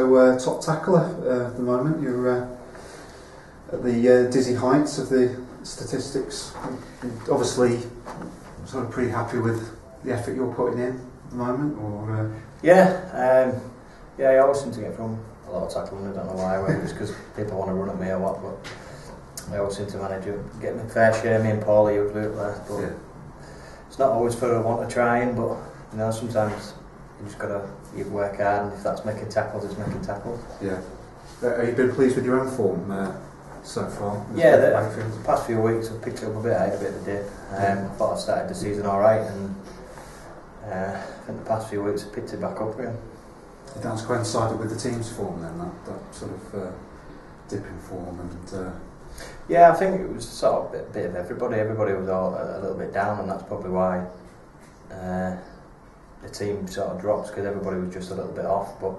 also top tackler at the moment. You're at the dizzy heights of the statistics. You're obviously sort of pretty happy with the effort you're putting in at the moment, or Yeah, I always seem to get from a lot of tackling. I don't know why, whether it's because people want to run at me or what, but I always seem to manage it. Get my fair share, me and Paulie usually at last, but it's not always for a want of trying, but you know, sometimes you just gotta work hard, and if that's making tackles, it's making tackles. Yeah. Have you been pleased with your own form so far? Yeah, the past few weeks I've picked it up a bit. I had a bit of a dip. I thought I started the season alright, and I think the past few weeks I've picked it back up again. That's coincided with the team's form then, that sort of dip in form, and yeah, I think it was sort of a bit of everybody. Everybody was all a little bit down, and that's probably why the team sort of dropped, because everybody was just a little bit off. But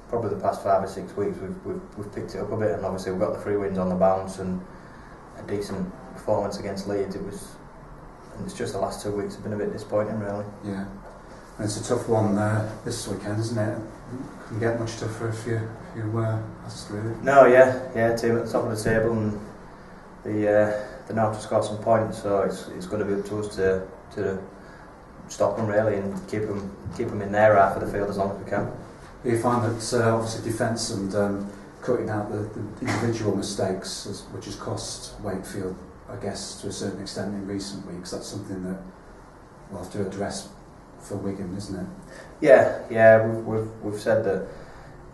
probably the past 5 or 6 weeks we've picked it up a bit, and obviously we've got the 3 wins on the bounce and a decent performance against Leeds. And it's just the last 2 weeks have been a bit disappointing, really. Yeah. And it's a tough one this weekend, isn't it? It can get much tougher if you lost, really. No, yeah, team at the top of the table, and they know how to score some points, so it's going to be up to us to stop them really and keep them in their half of the field as long as we can. You find that obviously defence and cutting out the individual mistakes, which has cost Wakefield, I guess, to a certain extent in recent weeks. That's something that we'll have to address for Wigan, isn't it? Yeah. We've said that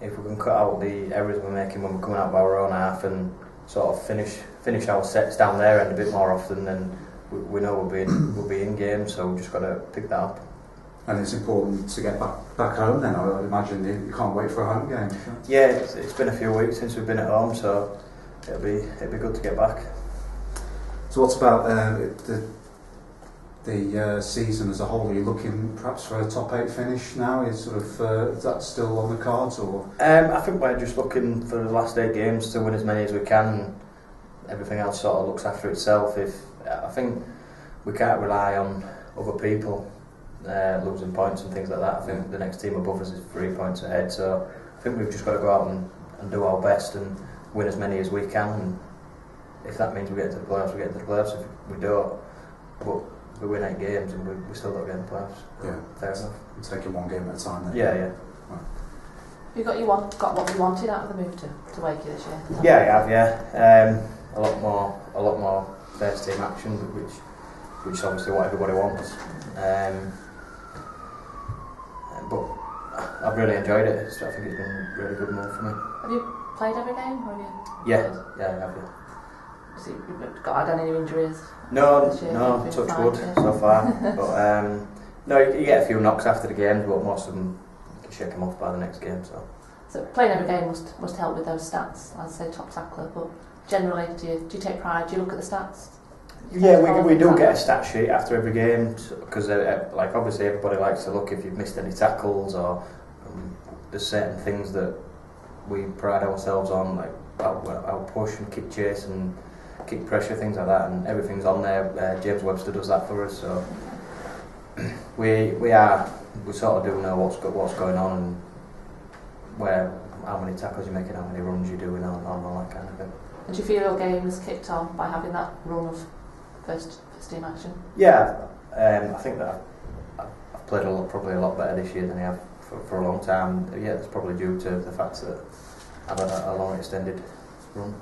if we can cut out the errors we're making when we're coming out of our own half and sort of finish our sets down there and a bit more often, then we know we'll be in game. So we've just got to pick that up. And it's important to get back home then. I would imagine you can't wait for a home game. Yeah, it's been a few weeks since we've been at home, so it'll be good to get back. So what's about the season as a whole? Are you looking perhaps for a top 8 finish now? Is that still on the cards, or? I think we're just looking for the last 8 games to win as many as we can, and everything else sort of looks after itself. I think we can't rely on other people losing points and things like that. I think the next team above us is 3 points ahead, so I think we've just got to go out and do our best and win as many as we can, and if that means we get into the playoffs, we get into the playoffs. If we don't, but we win 8 games and we still don't get in the playoffs. Yeah, fair enough. We're taking one game at a time then. Yeah. Right. Have you got what you wanted out of the move to Wakey this year? Yeah, I have. Yeah, a lot more first team action, which is obviously what everybody wants. But I've really enjoyed it. I think it's been a really good move for me. Have you played every game? Or have you? Yeah, I have. Yeah. So you've had any injuries? No, touch wood so far. But no, you get a few knocks after the games, but most of them you can shake them off by the next game. So playing every game must help with those stats. I'd say top tackler, but generally, do you take pride? Do you look at the stats? Yeah, we do get a stat sheet after every game, because like obviously everybody likes to look if you've missed any tackles, or there's certain things that we pride ourselves on, like our push and kick chase and kick pressure, things like that, and everything's on there. James Webster does that for us, so we sort of do know what's going on and how many tackles you're making, how many runs you're doing, and all that kind of thing. And do you feel your game is kicked on by having that run of first team action? Yeah, I think that I've played probably a lot better this year than I have for a long time. Yeah, it's probably due to the fact that I've had a long extended run.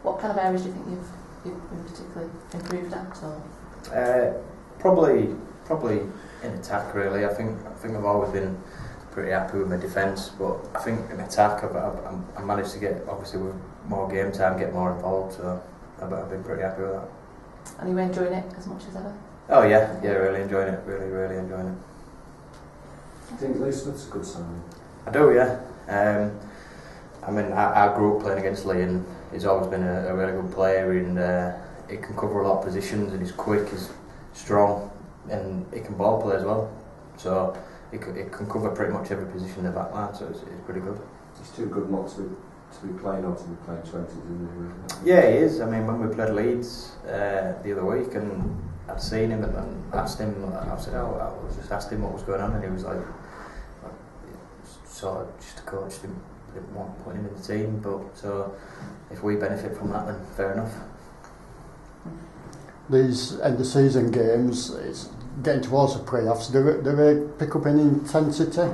What kind of areas do you think you've been particularly improved at? Or? Probably in attack, really. I think I've always been pretty happy with my defence, but I think in attack I managed to get, obviously with more game time, get more involved, so I've been pretty happy with that. And are you enjoying it as much as ever? Oh yeah, really enjoying it, really enjoying it. I think Lee Smith's a good signing. I do, yeah. I mean, I grew up playing against Lee, and he's always been a really good player, and he can cover a lot of positions, and he's quick, he's strong, and he can ball play as well. So he can cover pretty much every position in the back line, so it's pretty good. He's too good not to be playing, or to be playing 20s, isn't he? Yeah, he is. I mean, when we played Leeds the other week, and I'd seen him and asked him, I just asked him what was going on, and he was like sort of just a coach didn't want putting him in the team, but so if we benefit from that, then fair enough. These end of season games, it's getting towards the playoffs. Do they pick up any intensity?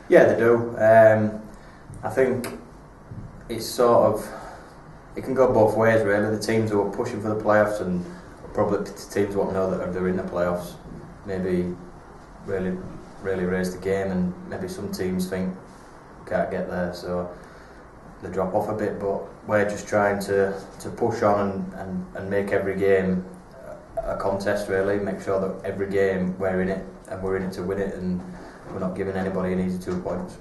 Yeah, they do. I think it's sort of, it can go both ways really. The teams who are pushing for the playoffs and probably teams who won't know that they're in the playoffs maybe really raise the game, and maybe some teams think can't get there, so they drop off a bit. But we're just trying to push on and make every game a contest really, make sure that every game we're in it and we're in it to win it, and we're not giving anybody an easy 2 points.